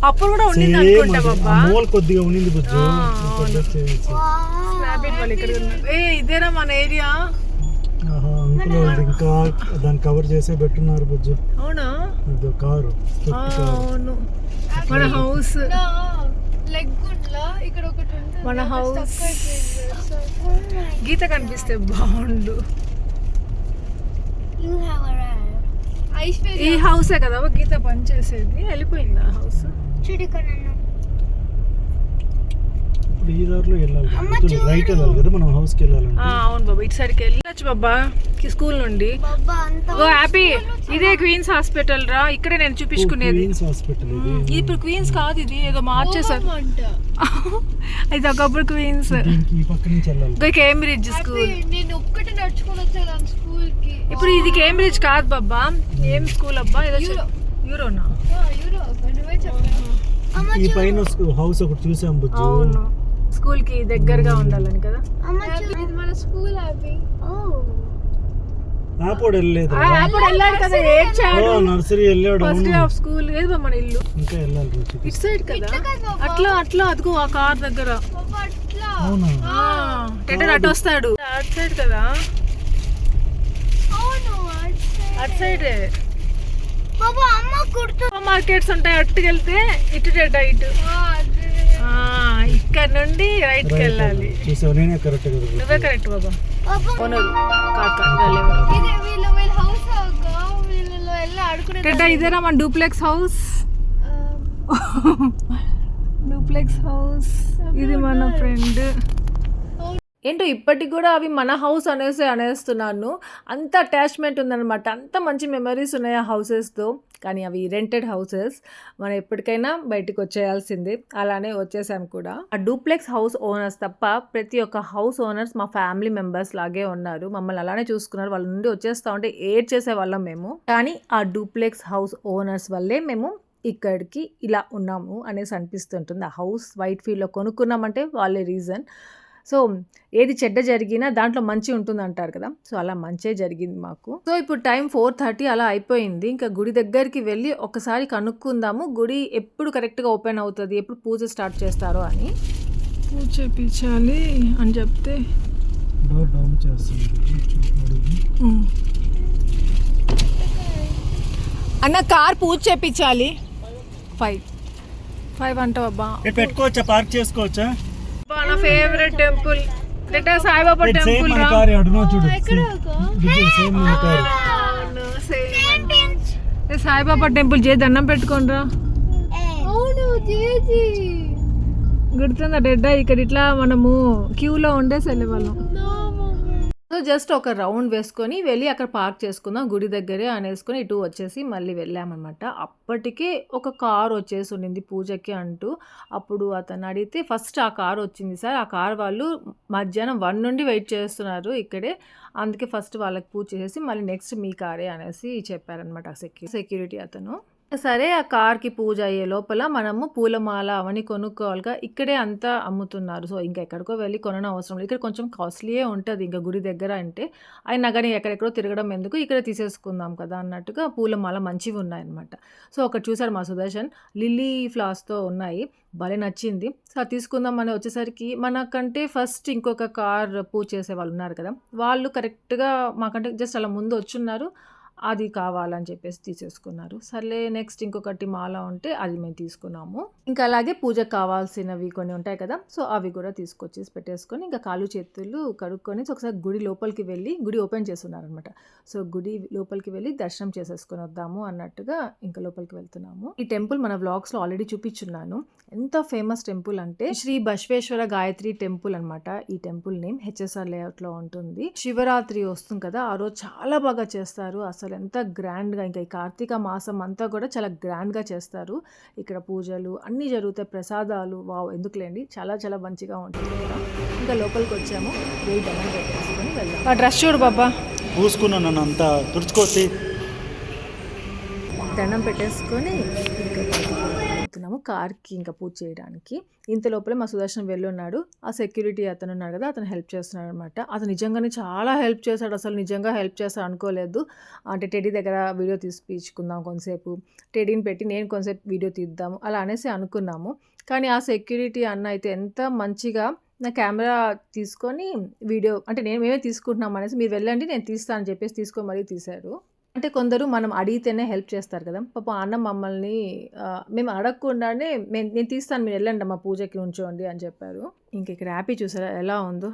అప్పుడు కూడా ఉండింది అనుకుంటా బాబా. మూల కొద్దిగా ఉండింది బుజ్జు. ఇదేనా మన ఏరియా? ఇంకా దాన్ని కవర్ చేసే పెట్టున్నారు బుజ్జు. అవునా, కారు. అవును మన హౌస్. ఇక్కడ ఒకటి ఉంటుంది మన హౌస్. గీత కనిపిస్తే బాగుండు. ఈ హౌసే కదా గీత పని చేసేది. వెళ్ళిపోయింది ఆ హౌస్. ఇప్పుడు ఇప్పుడు ఈ దారిలో వెళ్ళాలి కదా, రైట్ వెళ్ళాలి కదా మనం హౌస్కి వెళ్ళాలంటే. అవును బాబా, ఇటు సైడ్కి వెళ్ళొచ్చు బాబా స్కూల్ నుండి. ఓ హ్యాపీ, ఇదే క్వీన్స్ హాస్పిటల్ రా, ఇక్కడే నేను చూపించుకునేది. క్వీన్స్ హాస్పిటల్ ఇది. ఇప్పుడు క్వీన్స్ కాదు, ఇది ఏదో మార్చేసారు. ఇది ఒకప్పుడు క్వీన్స్. దీనికి ఈ పక్క నుంచి వెళ్ళాలి. ఇంకా కేంబ్రిడ్జ్ స్కూల్. నేను ఒక్కటి నడుచుకొని వచ్చాను స్కూల్ కి. ఇప్పుడు ఇది కేంబ్రిడ్జ్ కాదు బాబా, ఏం స్కూల్ అబ్బా, ఏదో యూరోనా. యూరో నువ్వే చెప్పాను. ఈ పైన హౌస్ ఒకటి చూసాం బుజ్జు. అవును, స్కూల్ కి దగ్గరగా ఉండాలని కదా. ఇది మన స్కూల్ హ్యాపీ. ఆపోడు వెళ్ళలేదు. అప్పుడు వెళ్ళాడు కదా, ఏడ్చాడు. నర్సరీ వెళ్ళాడు. First day of school. ఏది బాబా మన ఇల్లు? ఇంకా వెళ్ళాలి రోజు. ఇటు సైడ్ కదా, అట్లా అట్లా అదిగో ఆ కార్ దగ్గర. అట్లా అవునా? టెటర్ అటు వస్తాడు, అటు సైడ్ కదా. అవును అటు సైడ్ బాబా అమ్మ కుర్తు మార్కెట్స్ ఉంటాయి. అట్టుకెళ్తే ఇటు ఇటు ఇక్కడ నుండి రైట్ కి వెళ్ళాలి. చూసావు, నేనే కరెక్ట్ కదా. నువ్వే కరెక్ట్ బాబా. ఓనరు ఇది వీళ్ళ హౌస్ వీళ్ళలో వెళ్ళి ఆడుకునే. ఇదేనా మన డూప్లెక్స్ హౌస్. డూప్లెక్స్ హౌస్ ఇది మన ఫ్రెండ్. ఏంటో ఇప్పటికి కూడా అవి మన హౌస్ అనేస్తున్నాను. అంత అటాచ్మెంట్ ఉందన్నమాట, అంత మంచి మెమరీస్ ఉన్నాయి ఆ హౌసెస్తో. కానీ అవి రెంటెడ్ హౌసెస్, మనం ఎప్పటికైనా బయటకు వచ్చేయాల్సిందే. అలానే వచ్చేసాం కూడా. ఆ డూప్లెక్స్ హౌస్ ఓనర్స్ తప్ప ప్రతి ఒక్క హౌస్ ఓనర్స్ మా ఫ్యామిలీ మెంబర్స్ లాగే ఉన్నారు. మమ్మల్ని అలానే చూసుకున్నారు. వాళ్ళ నుండి వచ్చేస్తా ఉంటే ఏడ్ చేసేవాళ్ళం మేము. కానీ ఆ డూప్లెక్స్ హౌస్ ఓనర్స్ వల్లే మేము ఇక్కడికి ఇలా ఉన్నాము అనేసి అనిపిస్తుంటుంది. ఆ హౌస్ వైట్ ఫీల్డ్లో కొనుక్కున్నామంటే వాళ్ళే రీజన్. సో ఏది చెడ్డ జరిగినా దాంట్లో మంచి ఉంటుంది అంటారు కదా, సో అలా మంచే జరిగింది మాకు. సో ఇప్పుడు టైం 4:30 అలా అయిపోయింది. ఇంకా గుడి దగ్గరికి వెళ్ళి ఒకసారి కనుక్కుందాము గుడి ఎప్పుడు కరెక్ట్గా ఓపెన్ అవుతుంది, ఎప్పుడు పూజ స్టార్ట్ చేస్తారో అని. పూజ చేయించాలి అని చెప్తే డోర్ డౌన్ చేస్తుంది. అన్న కార్ పూజ చేయించాలి. 5 అంటావు అబ్బా. పెట్టుకోవచ్చా, పార్క్ చేసుకోవచ్చా? నా favourite temple Saibaba temple. Saibaba temple చేసి దండం పెట్టుకోండిరా. అవును చేసి గుర్తుందా డెడ్డా, ఇక్కడ ఇట్లా మనము క్యూలో ఉండేసి వెళ్ళేవాళ్ళం. సో జస్ట్ ఒక రౌండ్ వేసుకొని వెళ్ళి అక్కడ పార్క్ చేసుకుందాం గుడి దగ్గరే అనేసుకొని ఇటు వచ్చేసి మళ్ళీ వెళ్ళామన్నమాట. అప్పటికే ఒక కార్ వచ్చేసి ఉండింది పూజకి అంటూ. అప్పుడు అతను అడిగితే ఫస్ట్ ఆ కార్ వచ్చింది సార్, ఆ కార్ వాళ్ళు మధ్యాహ్నం 1 నుండి వెయిట్ చేస్తున్నారు ఇక్కడే, అందుకే ఫస్ట్ వాళ్ళకి పూజ చేసేసి మళ్ళీ నెక్స్ట్ మీ కారే అనేసి చెప్పారనమాట సెక్యూరిటీ అతను. సరే ఆ కార్కి పూజ అయ్యే లోపల మనము పూలమాల అవన్నీ కొనుక్కోవాలిగా, ఇక్కడే అంతా అమ్ముతున్నారు. సో ఇంకా ఎక్కడికో వెళ్ళి కొనడం అవసరం లేదు, ఇక్కడ కొంచెం కాస్ట్లీయే ఉంటుంది ఇంకా గుడి దగ్గర అంటే. అయినా కానీ ఎక్కడెక్కడో తిరగడం ఎందుకు, ఇక్కడ తీసేసుకుందాం కదా అన్నట్టుగా పూలమాల మంచివి ఉన్నాయన్నమాట. సో ఒకటి చూసారు మా సుదర్శన్, లిల్లీ ఫ్లవర్స్తో ఉన్నాయి, భలే నచ్చింది. సో అది తీసుకుందాం అని వచ్చేసరికి మనకంటే ఫస్ట్ ఇంకొక కార్ పూజ చేసే వాళ్ళు ఉన్నారు కదా, వాళ్ళు కరెక్ట్గా మాకంటే జస్ట్ అలా ముందు వచ్చున్నారు, అది కావాలని చెప్పేసి తీసేసుకున్నారు. సర్లే నెక్స్ట్ ఇంకొకటి మాల ఉంటే అది మేము తీసుకున్నాము. ఇంకా అలాగే పూజకు కావాల్సినవి కొన్ని ఉంటాయి కదా, సో అవి కూడా తీసుకొచ్చేసి పెట్టేసుకొని ఇంకా కాళ్ళు చేతులు కడుక్కొని ఒకసారి గుడి లోపలికి వెళ్ళి, గుడి ఓపెన్ చేస్తున్నారనమాట, సో గుడి లోపలికి వెళ్ళి దర్శనం చేసేసుకొని వద్దాము అన్నట్టుగా ఇంకా లోపలికి వెళ్తున్నాము. ఈ టెంపుల్ మన వ్లాగ్స్లో ఆల్రెడీ చూపించున్నాను. ఎంత ఫేమస్ టెంపుల్ అంటే శ్రీ బసవేశ్వర గాయత్రి టెంపుల్ అనమాట. ఈ టెంపుల్ నేమ్ హెచ్ఎస్ఆర్ లేఅవుట్లో ఉంటుంది. శివరాత్రి వస్తుంది కదా, ఆ రోజు చాలా బాగా చేస్తారు. అసలు ఎంత గ్రాండ్గా, ఇంకా ఈ కార్తీక మాసం అంతా కూడా చాలా గ్రాండ్గా చేస్తారు. ఇక్కడ పూజలు అన్నీ జరుగుతాయి, ప్రసాదాలు, వావ్ ఎందుకులేండి, చాలా చాలా మంచిగా ఉంటుంది కదా. ఇంకా లోపలికి వచ్చాము, వెయ్యి దండం పెట్టేసుకొని వెళ్దాం. ఆ డ్రెస్ చూడు బాబా, పూసుకున్నాను నన్ను అంతా తుడుచుకోసి. దండం పెట్టేసుకొని ఇంకా వెళ్తున్నాము కార్కి ఇంకా పూజ చేయడానికి. ఇంత లోపలే మా సుదర్శన్ వెళ్ళున్నాడు. ఆ సెక్యూరిటీ అతను ఉన్నాడు కదా, అతను హెల్ప్ చేస్తున్నాడు అనమాట. అతను నిజంగానే చాలా హెల్ప్ చేశాడు, అసలు నిజంగా హెల్ప్ చేస్తాడు అనుకోలేదు. అంటే టెడీ దగ్గర వీడియో తీపించుకుందాం కొంతసేపు, టెడీని పెట్టి నేను కొంతసేపు వీడియో తీద్దాము అలా అనేసి అనుకున్నాము. కానీ ఆ సెక్యూరిటీ అన్న అయితే ఎంత మంచిగా నా కెమెరా తీసుకొని వీడియో, అంటే మేమే తీసుకుంటున్నాం అనేసి, మీరు వెళ్ళండి నేను తీస్తాను అని చెప్పేసి తీసుకొని మరీ తీశారు. అంటే కొందరు మనం అడిగితేనే హెల్ప్ చేస్తారు కదా, పాపం అన్న మమ్మల్ని మేము అడగకుండానే నేను తీస్తాను మీరు వెళ్ళండి మా పూజకి ఉంచోండి అని చెప్పారు. ఇంక ఇక్కడ హ్యాపీ చూసారా ఎలా ఉందో.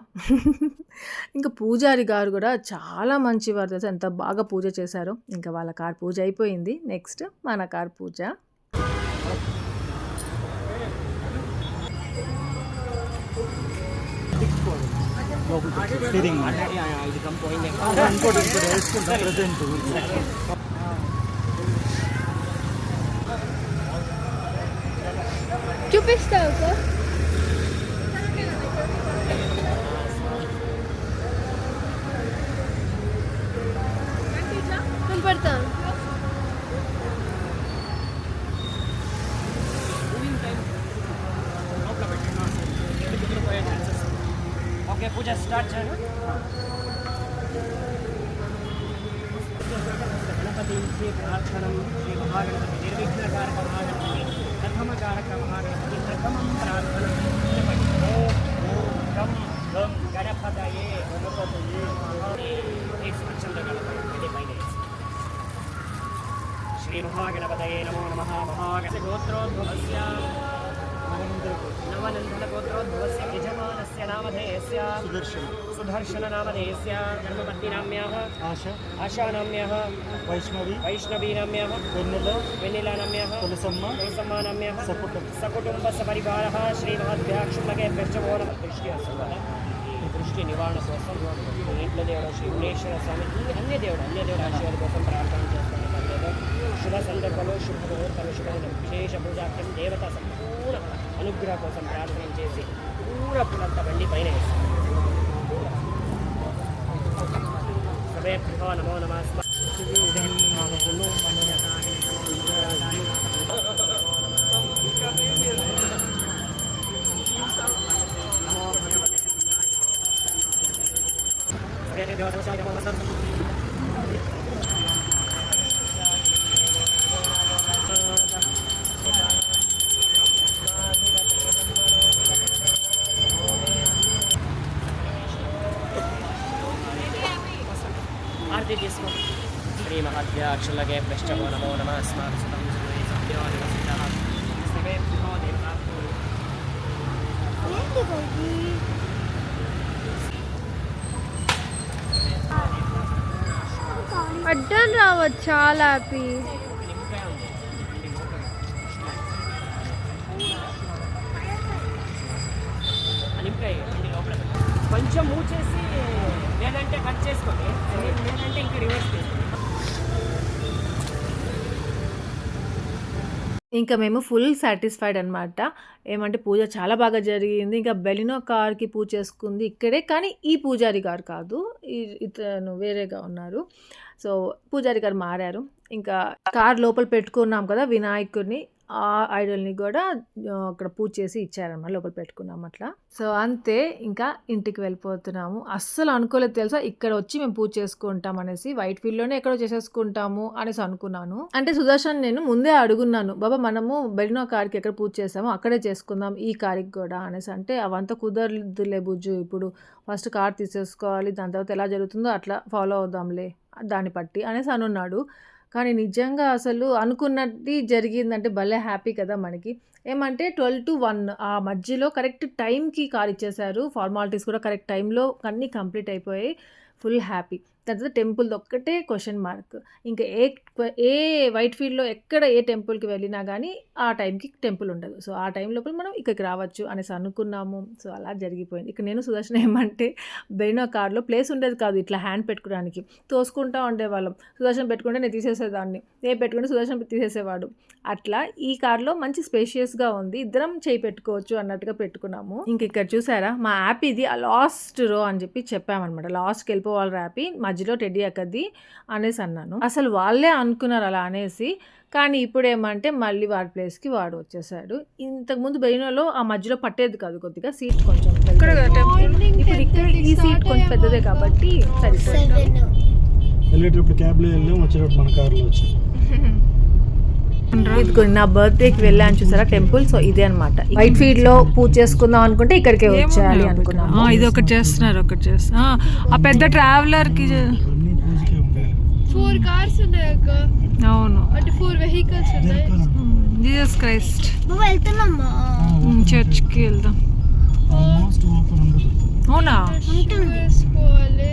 ఇంకా పూజారి గారు కూడా చాలా మంచివారు తెలుసు, ఎంత బాగా పూజ చేశారో. ఇంకా వాళ్ళ కార్ పూజ అయిపోయింది, నెక్స్ట్ మన కార్ పూజ. తిప్పుకోవాలి లోపలికి స్టీరింగ్ ఇంకోటి వేసుకుంటాం ప్రజెంట్. చూపిస్తావు సార్? కనపడతాను. ఓకే, పూజ స్టార్ట్ చేయండి. గణపతి శ్రీ ప్రార్థనం శ్రీ మహాగణపతి నిర్విఘ్నకారక మహాగణపతి ప్రథమకారక మహాగణపతి ప్రథమం ప్రార్థనం గం గం గణపతయే శ్రీ మహాగణపతయే నమో నమః. మహాగణపతి గోత్రోద్భవస్య నవనందన గోత్రోద్భవస్య యజమానస్య నామధేయస్య సుదర్శన నామధేయస్య ధర్మపత్ని నామ్యాః ఆశా నామ్యాః వైష్ణవీ నామ్యాః వెన్నెల నామ్యాః తులసమ్మ నామ్యాః సకుటుంబ సపరివారः శ్రీమహద్భ్యాక్షులకే భ్యశ్చమో నమః. దృష్టి వస్తుంది. ఈ దృష్టి నివారణ కోసం ఇంట్లో దేవుడు శ్రీ గుణేశ్వర స్వామి అన్య దేవుడు ఆశీర్వాద కోసం ప్రార్థన చేస్తాను. శుభ సందర్భంలో శుభ ముహూర్తాలు శుభమైన విశేష పూజాఖ్యం దేవత సంపూర్ణ అనుగ్రహం కోసం ప్రార్థన చేసి పూరపులంతా బండి పైన వేస్తాం. సవేభ్యో నమో నమః. ఆర్తి తీసుకో. శ్రీ మహద్భ్యాక్షులకే పృష్ఠమో నమో నమః. స్మార్ సుతం సభ్యో నివసితః సవేభ్యో దేవతాభ్యో. అడ్డం రావచ్చు. చాలా హ్యాపీ. కొంచెం మూవ్ చేసి లేదంటే కట్ చేసుకోండి, లేదంటే ఇంకా రివర్స్ చేసుకోండి. ఇంకా మేము ఫుల్ సాటిస్ఫైడ్ అనమాట. ఏమంటే పూజ చాలా బాగా జరిగింది. ఇంకా బెలినో కార్కి పూజ చేసుకుంది ఇక్కడే, కానీ ఈ పూజారి గారు కాదు, ఇతను వేరేగా ఉన్నారు. సో పూజారి గారు మారారు. ఇంకా కార్ లోపల పెట్టుకున్నాం కదా వినాయకుడిని, ఆ ఐడల్ని కూడా అక్కడ పూజ చేసి ఇచ్చారన్నమాట, లోపల పెట్టుకున్నాం అట్లా. సో అంతే, ఇంకా ఇంటికి వెళ్ళిపోతున్నాము. అస్సలు అనుకోలేదు తెలుసా, ఇక్కడ వచ్చి మేము పూజ చేసుకుంటాం అనేసి. వైట్ ఫీల్డ్లోనే ఎక్కడో చేసేసుకుంటాము అనేసి అనుకున్నాను. అంటే సుదర్శన్ నేను ముందే అడుగున్నాను, బాబా మనము బెలినో కార్కి ఎక్కడ పూజ చేసామో అక్కడే చేసుకుందాం ఈ కార్కి కూడా అనేసి. అంటే అవంతా కుదరదులే బుజ్జు, ఇప్పుడు ఫస్ట్ కార్ తీసేసుకోవాలి, దాని తర్వాత ఎలా జరుగుతుందో అట్లా ఫాలో అవుదాంలే దాన్ని బట్టి అనేసి అనున్నాడు. కానీ నిజంగా అసలు అనుకున్నది జరిగిందంటే భలే హ్యాపీ కదా మనకి. ఏమంటే 12 to 1 ఆ మధ్యలో కరెక్ట్ టైంకి కార్ ఇచ్చేశారు. ఫార్మాలిటీస్ కూడా కరెక్ట్ టైంలో అన్నీ కంప్లీట్ అయిపోయాయి. Full happy. దాని తర్వాత టెంపుల్ది ఒక్కటే క్వశ్చన్ మార్క్. ఇంకా ఏ వైట్ ఫీల్డ్లో ఎక్కడ ఏ టెంపుల్కి వెళ్ళినా కానీ ఆ టైంకి టెంపుల్ ఉండదు. సో ఆ టైం లోపల మనం ఇక్కడికి రావచ్చు అనేసి అనుకున్నాము. సో అలా జరిగిపోయింది. ఇక్కడ నేను సుదర్శన్ ఏమంటే బెలినో కార్లో ప్లేస్ ఉండేది కాదు ఇట్లా హ్యాండ్ పెట్టుకోవడానికి, తోసుకుంటూ ఉండేవాళ్ళం. సుదర్శన్ పెట్టుకుంటే నేను తీసేసేదాన్ని, నేను పెట్టుకుంటే సుదర్శన్ తీసేసేవాడు. అట్లా ఈ కార్లో మంచి స్పేషియస్గా ఉంది, ఇద్దరం చేయి పెట్టుకోవచ్చు అన్నట్టుగా పెట్టుకున్నాము. ఇంక ఇక్కడ చూసారా మా యాప్ ఇది లాస్ట్ రో అని చెప్పామన్నమాట. లాస్ట్కి వెళ్ళిపోవాలి యాపీ, మధ్యలో టెడ్డీ అక్కది అనేసి అన్నాను. అసలు వాళ్ళే అనుకున్నారు అలా అనేసి. కానీ ఇప్పుడు ఏమంటే మళ్ళీ వాడి ప్లేస్కి వాడు వచ్చేసాడు. ఇంతకుముందు బెలినోలో ఆ మధ్యలో పట్టేది కాదు, కొద్దిగా సీట్ కొంచెం ఇప్పుడు ఇక్కడ ఈ సీట్ కొంచెం పెద్దదే కాబట్టి సరిపోతుంది. వెళ్ళేటప్పుడు క్యాబ్లో వెళ్ళాం, వచ్చేటప్పుడు మన కార్లో వచ్చాం. ఇది నా బర్త్డేకి వెళ్ళాను చూసారా టెంపుల్. సో ఇదే అనమాట. వైట్ ఫీల్డ్ లో పూజ చేసుకుందాం అనుకుంటే ఇక్కడికే వచ్చేయాలి అనుకున్నాను. ఇది ఒకటి చేస్తున్నారు, ఆ పెద్ద ట్రావెలర్ కి. అన్ని పూజకే ఉంటాయి. 4 cars ఉన్నాయి అక్క. అవును, అంటే 4 vehicles ఉన్నాయి. జీసస్ క్రైస్ట్ నువ్వు వెళ్తున్నామా? చర్చ్ కి వెళ్దాం. ఆల్మోస్ట్ ఓపెన్ ఉండదు. అవునా, వేసుకోవాలి.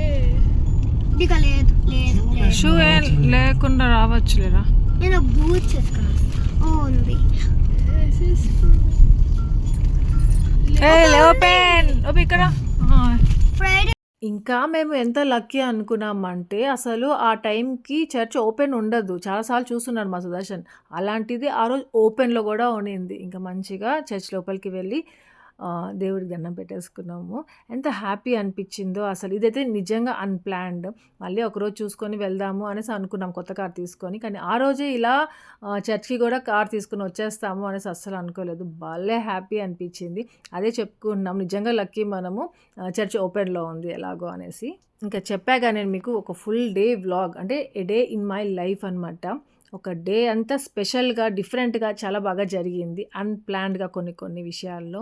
షూ ఏం లేకుండా రావచ్చులేరా. నేను బూట్ చేసుకున్నాను. ఉంది ఓపెన్ ఇక్కడ ఫ్రైడే ఇంకా మేము ఎంత లక్కీ అనుకున్నామంటే అసలు ఆ టైంకి చర్చ్ ఓపెన్ ఉండదు. చాలాసార్లు చూస్తున్నాడు మా సుదర్శన్. అలాంటిది ఆ రోజు ఓపెన్‌లో గూడా ఉండింది. ఇంకా మంచిగా చర్చ్ లోపలికి వెళ్ళి దేవుడికి దండం పెట్టేసుకున్నాము. ఎంత హ్యాపీ అనిపిచ్చిందో అసలు. ఇదైతే నిజంగా అన్‌ప్లాన్డ్. మళ్ళీ ఒకరోజు చూసుకొని వెళ్దాము అనేసి అనుకున్నాం కొత్త కార్ తీసుకొని. కానీ ఆ రోజే ఇలా చర్చ్‌కి గూడా కార్ తీసుకొని వచ్చేస్తాము అనేసి అస్సలు అనుకోలేదు. భలే హ్యాపీ అనిపిచ్చింది. అదే చెప్పుకుంటున్నాం నిజంగా లక్కీ మనము చర్చ్ ఓపెన్‌లో ఉంది ఎలాగో అనేసి. ఇంకా చెప్పాగా నేను మీకు ఒక ఫుల్ డే వ్లాగ్ అంటే a day in my life అనమాట. ఒక డే అంతా స్పెషల్‌గా, డిఫరెంట్‌గా చాలా బాగా జరిగింది. అన్‌ప్లాన్డ్‌గా కొన్ని విషయాల్లో.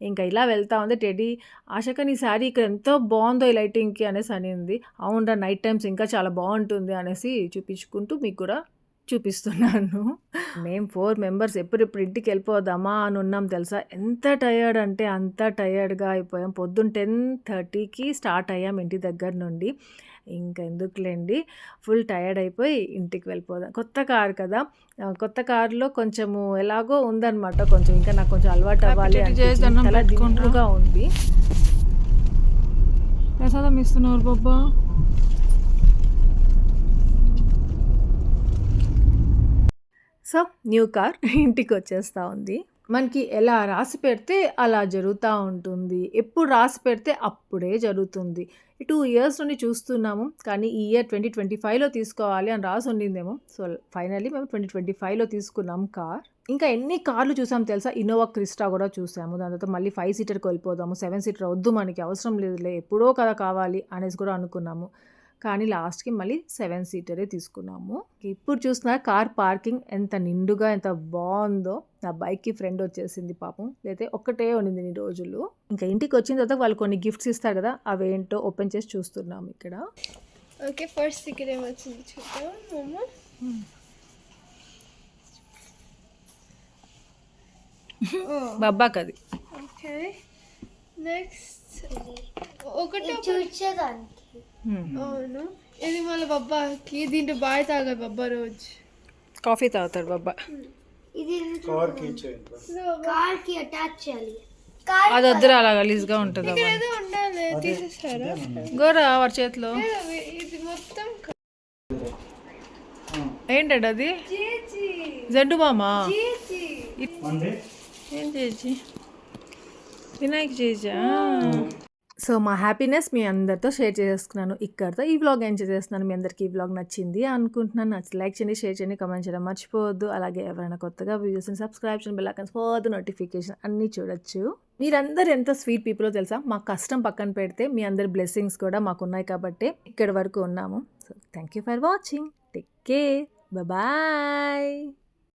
ఇంకా ఇలా వెళ్తా ఉంది టెడ్డీ, "ఆశక్క నీ శారీ ఇక్కడ ఎంతో బావుందో ఈ లైటింగ్‌కి" అనేసి అనింది. అవునురా నైట్ టైమ్స్ ఇంకా చాలా బావుంటుంది అనేసి చూపించుకుంటూ మీకు కూడా చూపిస్తున్నాను. మేము 4 మెంబర్స్ ఎప్పుడెప్పుడు ఇంటికెళ్ళిపోదామా అని ఉన్నాం తెలుసా! ఎంత టయర్డ్ అంటే అంత టయర్డ్‌గా అయిపోయాం. పొద్దున్న 10:30కి స్టార్ట్ అయ్యాం ఇంటి దగ్గర నుండి. ఇంక ఎందుకులెండి ఫుల్ టయర్డ్ అయిపోయి ఇంటికి వెళ్ళిపోదాం. కొత్త కార్ కదా! కొత్త కార్‌లో కొంచెము ఎలాగో ఉందనమాట. కొంచెం ఇంకా నాకు కొంచెం అలవాటు అవ్వాలి Happy Teddy అనిపించింది. దండం చాలా పెట్టుకుంటా. దింపుగా ఉంది. ప్రసాదం ఇస్తున్నారు బాబా. సో న్యూ కార్ ఇంటికొచ్చేస్తా ఉంది. మనకి ఎలా రాసి పెడితే అలా జరుగుతా ఉంటుంది. ఎప్పుడు రాసి పెడితే అప్పుడే జరుగుతుంది. ఈ 2 ఇయర్స్ నుండి చూస్తున్నాము. కానీ ఈ ఇయర్ 2025లో తీసుకోవాలి అని రాసి ఉండిందేమో. సో ఫైనల్లీ మేము 2025లో తీసుకున్నాం కార్. ఇంకా ఎన్ని కార్లు చూసాం తెలుసా? ఇన్నోవా క్రిస్టా కూడా చూసాము. దాని తర్వాత మళ్ళీ 5 సీటర్‌కి వెళ్ళిపోదాము. 7 సీటర్ వద్దు మనకి అవసరం లేదులే. ఎప్పుడో కదా కావాలి అనేసి కూడా అనుకున్నాము. కానీ లాస్ట్‌కి మళ్ళీ 7 సీటరే తీసుకున్నాము. ఇప్పుడు చూస్తున్నా కార్ పార్కింగ్ ఎంత నిండుగా ఎంత బావుందో. నా బైక్‌కి ఫ్రెండ్ వచ్చేసింది పాపం. లేతే ఒక్కటే ఉండింది ఇన్ని రోజులు. ఇంకా ఇంటికి వచ్చిన తర్వాత వాళ్ళు కొన్ని గిఫ్ట్స్ ఇస్తారు కదా! అవేంటో ఓపెన్ చేసి చూస్తున్నాం ఇక్కడ. ఓకే ఫస్ట్ ఇక్కడ ఏమొచ్చింది చూద్దాం మమ్మ. బబ్బాకది. ఓకే నెక్స్ట్ ఒకటి చూసేదానికి అవును ఇది మళ్ళీ బబ్బాకి దీంట్లో బాగా తాగాలి బబ్బా రోజు కాఫీ తాగుతాడు బబ్బా. ఇది కార్‌కి చైన్. కార్కి అటాచ్ చేయాలి అది వద్దురా అలా గలీజ్‌గా ఉంటుంది అవ్వ. ఏదో ఉండాలి తీసేసారా గోరా వాడి చేతిలో ఇది మొత్తం ఏంటండి అది? చేచి జండు మామ చేచి ఏం చేసి వినాయక చేసా. సో మా హ్యాపీనెస్ మీ అందరితో షేర్ చేసుకున్నాను. ఇక్కడితో ఈ వ్లాగ్ ఎంజాయ్ చేస్తున్నాను. మీ అందరికీ ఈ వ్లాగ్ నచ్చింది అనుకుంటున్నాను. నచ్చి లైక్ చేయండి, షేర్ చేయండి, కామెంట్ చేయడం మర్చిపోవద్దు. అలాగే ఎవరైనా కొత్తగా వీడియోస్ని సబ్స్క్రైబ్ చేయండి, బెల్ ఐకాన్ ఫర్ నోటిఫికేషన్ అన్నీ చూడొచ్చు. మీరందరూ ఎంత స్వీట్ పీపుల్ తెలుసా? మా కష్టం పక్కన పెడితే మీ అందరి బ్లెస్సింగ్స్ కూడా మాకు ఉన్నాయి కాబట్టి ఇక్కడి వరకు ఉన్నాము. So thank you for watching. Take care. Bye.